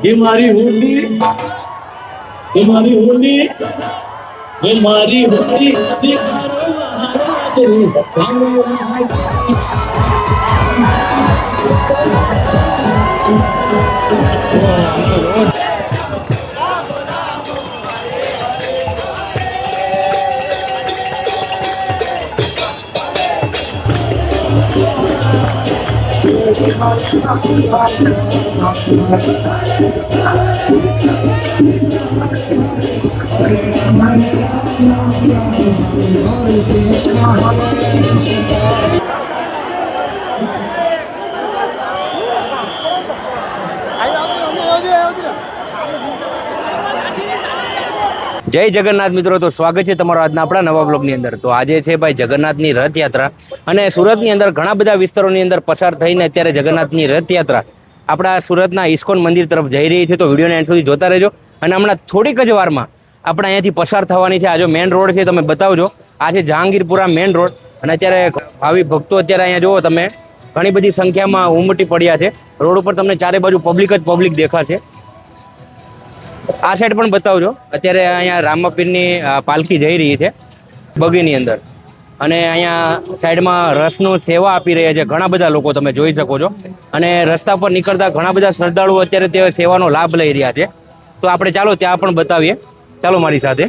ये मारी होली, ये मारी होली, ये मारी होली, ये करो જય જગન્નાથ મિત્રો, તો સ્વાગત છે તમારો આજના આપણા નવા બ્લોગની અંદર. તો આજે છે ભાઈ જગન્નાથની રથયાત્રા, અને સુરતની અંદર ઘણા બધા વિસ્તારોની અંદર પસાર થઈને અત્યારે જગન્નાથની રથયાત્રા આપણા સુરતના ઇસ્કોન મંદિર તરફ જઈ રહી છે. તો વિડીયોને એન્ડ સુધી જોતા રહેજો. અને હમણાં થોડીક જ વારમાં આપણે અહીંયાથી પસાર થવાની છે. આ જો મેન રોડ છે, તમે બતાવજો. આ છે જહાંગીરપુરા મેન રોડ, અને અત્યારે ભાવિ ભક્તો અત્યારે અહીંયા જુઓ તમે, ઘણી બધી સંખ્યામાં ઉમટી પડ્યા છે. રોડ ઉપર તમને ચારે બાજુ પબ્લિક જ પબ્લિક દેખાશે. આ સાઈડ પણ બતાવજો. અત્યારે અહીંયા રામાપીરની પાલખી જઈ રહી છે બગીની અંદર, અને અહીંયા સાઈડમાં રસનું સેવા આપી રહ્યા છે ઘણા બધા લોકો, તમે જોઈ શકો છો. અને રસ્તા પર નીકળતા ઘણા બધા શ્રદ્ધાળુઓ અત્યારે તે સેવાનો લાભ લઈ રહ્યા છે. તો આપણે ચાલો ત્યાં પણ બતાવીએ. ચાલો મારી સાથે.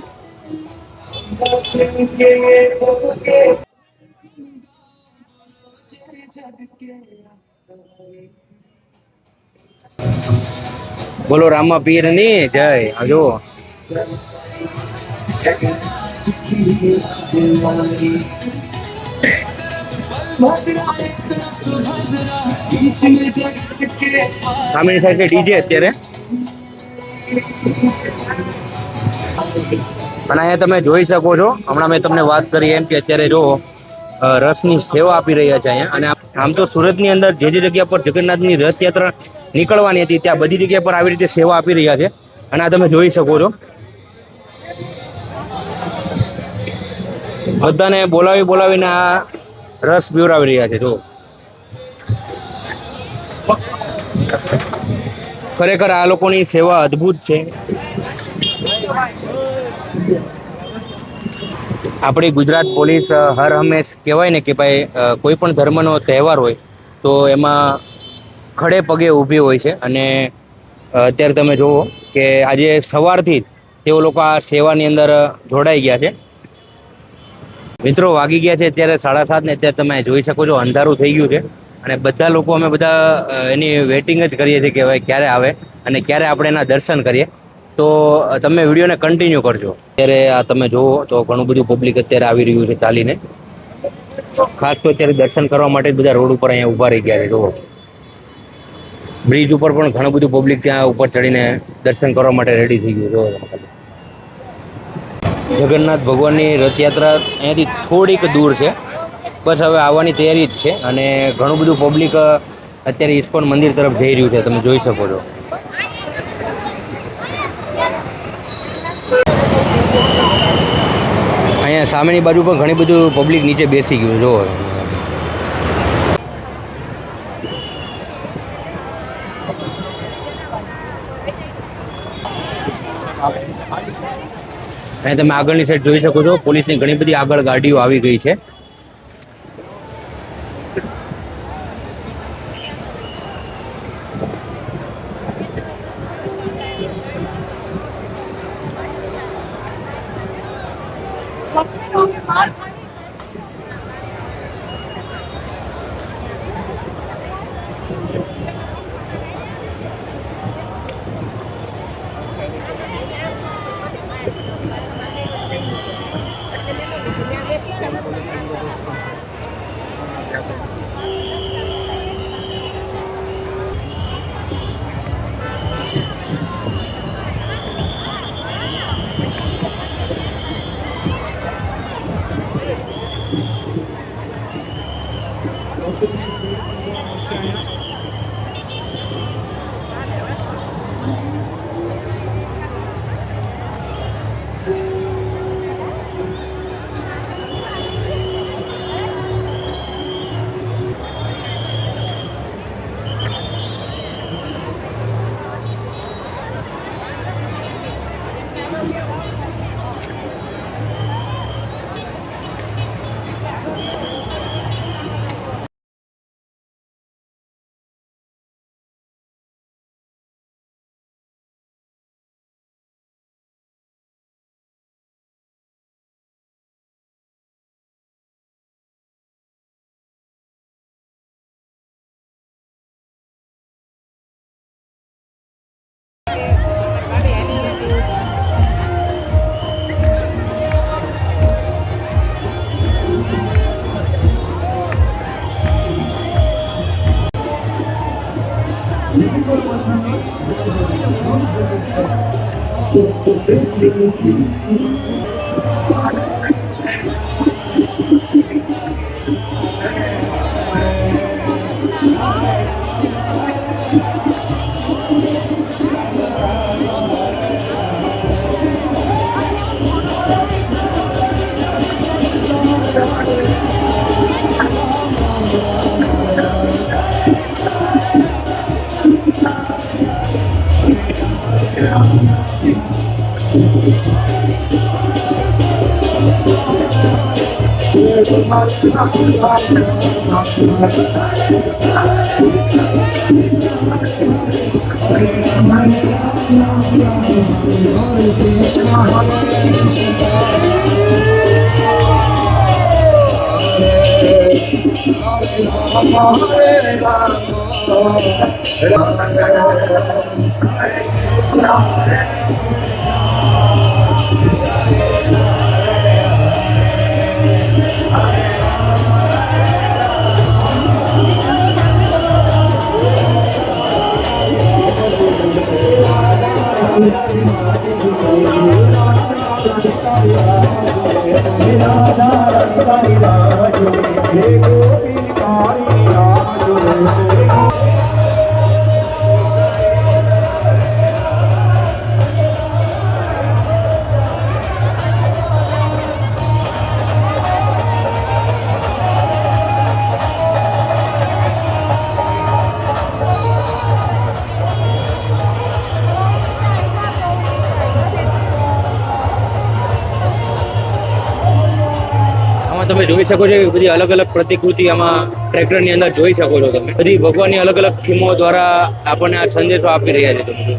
બોલો રામા પીર ની જય. જો સામેની સાઈડ ડીજે અત્યારે. અને અહીંયા તમે જોઈ શકો છો, હમણાં મેં તમને વાત કરી એમ કે અત્યારે જો રસની સેવા આપી રહ્યા છે અહીંયા. અને આમ તો સુરતની અંદર જે જગ્યા પર જગન્નાથની રથયાત્રા નીકળવાની હતી ત્યાં બધી જગ્યા પર આવી રીતે સેવા આપી રહ્યા છે. અને આ તમે જોઈ શકો છો, બધાને બોલાવીને આ રસ પીવડાવી રહ્યા છે. જો ખરેખર આ લોકોની સેવા અદ્ભુત છે. આપણી ગુજરાત પોલીસ હર હંમેશ કહેવાય ને કે ભાઈ કોઈ પણ ધર્મનો તહેવાર હોય તો એમાં ખડે પગે ઊભી હોય છે. અને અત્યારે તમે જુઓ કે આજે સવારથી જ તેઓ લોકો આ સેવાની અંદર જોડાઈ ગયા છે. મિત્રો વાગી ગયા છે અત્યારે 7:30 ને. અત્યારે તમે જોઈ શકો છો અંધારું થઈ ગયું છે, અને બધા લોકો અમે બધા એની વેઇટિંગ જ કરીએ છીએ કે ભાઈ ક્યારે આવે અને ક્યારે આપણે એના દર્શન કરીએ. તો તમે વિડીયોને કન્ટિન્યુ કરજો. અત્યારે આ તમે જુઓ તો ઘણું બધું પબ્લિક અત્યારે આવી રહ્યું છે ચાલીને. ખાસ તો અત્યારે દર્શન કરવા માટે બધા રોડ ઉપર અહીંયા ઊભા રહી ગયા છે. જુઓ બ્રિજ ઉપર પણ ઘણું બધું પબ્લિક ત્યાં ઉપર ચડીને દર્શન કરવા માટે રેડી થઈ ગયું. જો જગન્નાથ ભગવાનની રથયાત્રા અહીંયાથી થોડીક દૂર છે, બસ હવે આવવાની તૈયારી જ છે. અને ઘણું બધું પબ્લિક અત્યારે ઇસ્કોન મંદિર તરફ જઈ રહ્યું છે, તમે જોઈ શકો છો. અહીંયા સામેની બાજુ પણ ઘણી બધું પબ્લિક નીચે બેસી ગયું. જો અહીંયા તમે આગળની સાઈડ જોઈ શકો છો, પોલીસની ઘણી બધી આગળ ગાડીઓ આવી ગઈ છે. તમે જોઈ શકો છો કે બધી અલગ અલગ પ્રતિકૃતિ આમાં ટ્રેક્ટરની અંદર જોઈ શકો છો તમે બધી ભગવાનની અલગ અલગ થીમો દ્વારા આપણને આ સંદેશો આપી રહ્યા છે તમે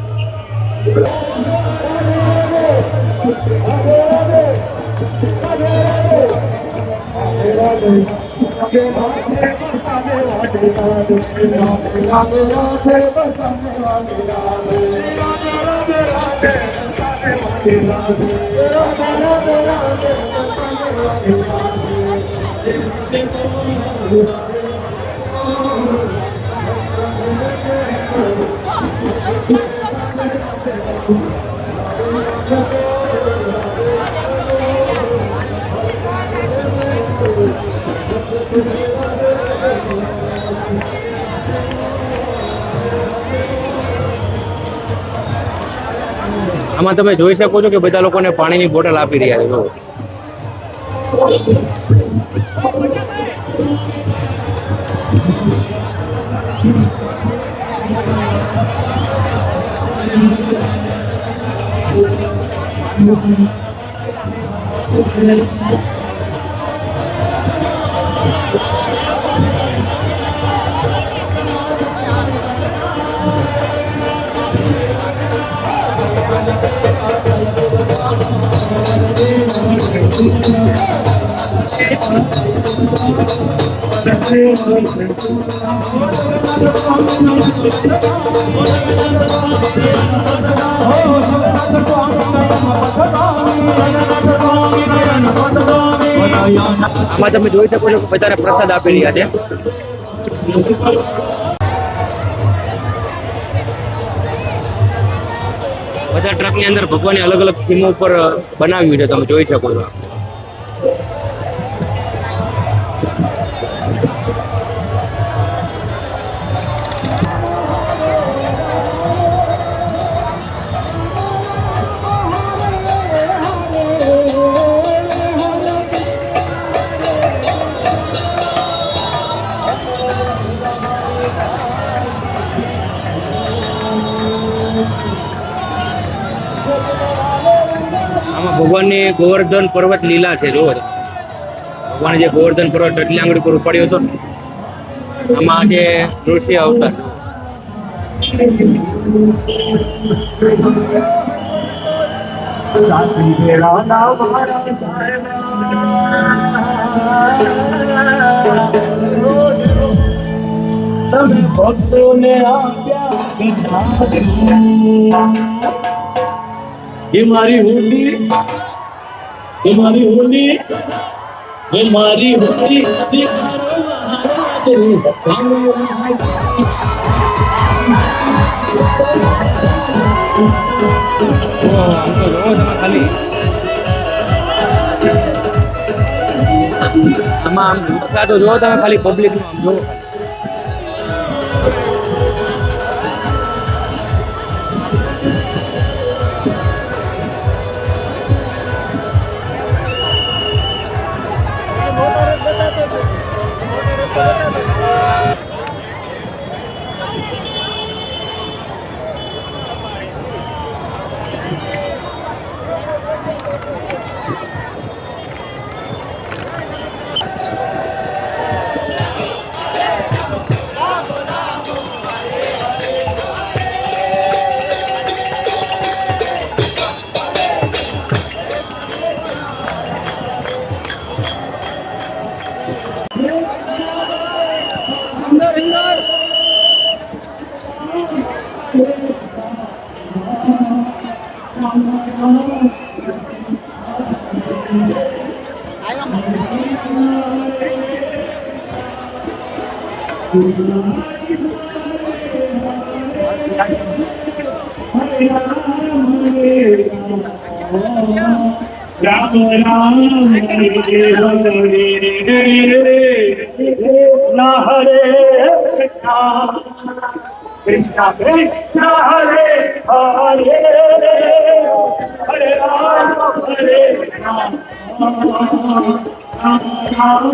આમાં તમે જોઈ શકો છો કે બધા લોકોને પાણીની બોટલ આપી રહ્યા છે જો આમાં તમે જોઈ શકો છો કે બધાને પ્રસાદ આપી રહ્યા છે બધા ટ્રકની અંદર ભગવાનની અલગ અલગ થીમો ઉપર બનાવ્યું છે તમે જોઈ શકો છો આમાં ભગવાનની ગોવર્ધન પર્વત લીલા છે. જો ભગવાન જે ગોવર્ધન પર્વત એટલી આંગળી પર ઉપાડ્યો હતો ને, આમાં છે નૃસિંહ અવતાર. તમે ભક્તોને આપ્યા એ મારી હુંડી, એ મારી હુંડી, એ મારી હુંડી દીકરો ખાલી આમાં આમ ઉત્સાહ તો જોવો તમે, ખાલી પબ્લિક નો આમ જોવો. રામ રામ હરે હરે ના હરે કૃષ્ણ કૃષ્ણ હરે હરે હરે રામ રામ રામ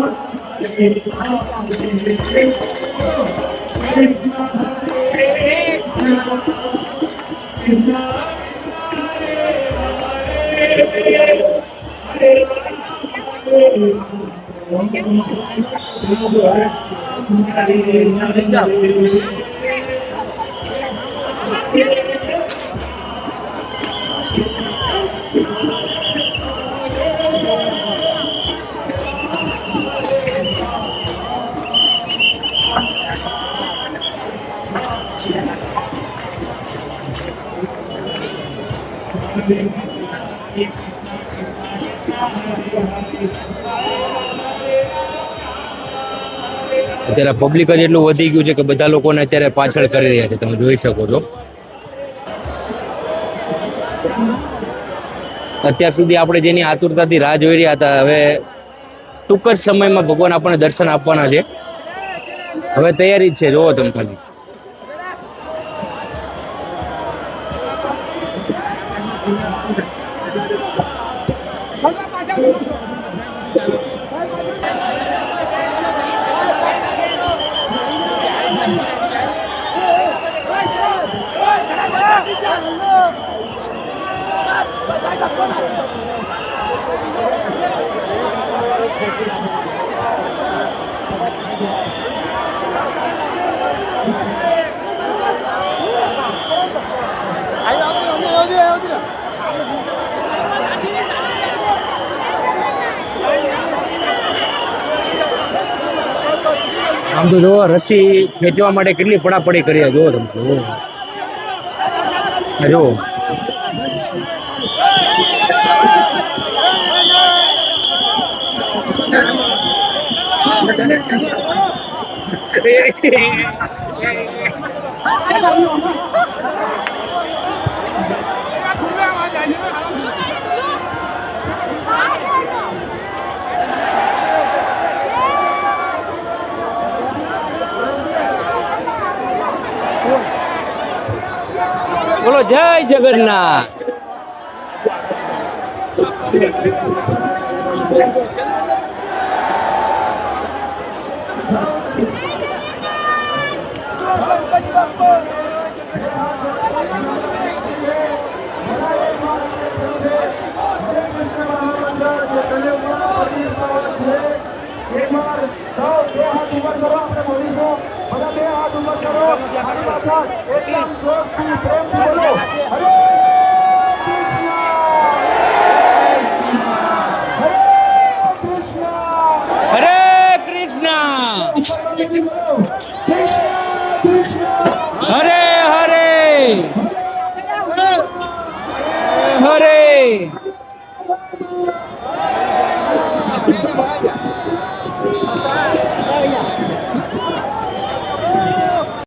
અત્યારે પબ્લિક જ એટલું વધી ગયું છે કે બધા લોકોને અત્યારે પાછળ કરી રહ્યા છે, તમે જોઈ શકો છો. અત્યાર સુધી આપણે જેની આતુરતાથી રાહ જોઈ રહ્યા હતા, હવે ટૂંક જ સમયમાં ભગવાન આપણને દર્શન આપવાના છે. હવે તૈયારી જ છે, જોવો તમે ખાલી. આમ તો જો રસી ખેંચવા માટે કેટલી પડાપડી કરી જો તમે જો. બોલો જય જગન્નાથ. કૃષ્ણ મહામંડળ જે કલિયુગમાં આવિર્ભાવ છે. એકવાર સૌ બે હાથ ઉપર કરો, આપણે બોલીશું. બધા બે હાથ ઉપર કરો. મારી પાછળ એકદમ જોશથી, પ્રેમથી બોલો. હરે કૃષ્ણ, હરે કૃષ્ણ. હરે કૃષ્ણ, કૃષ્ણ કૃષ્ણ, હરે હરે, હરે.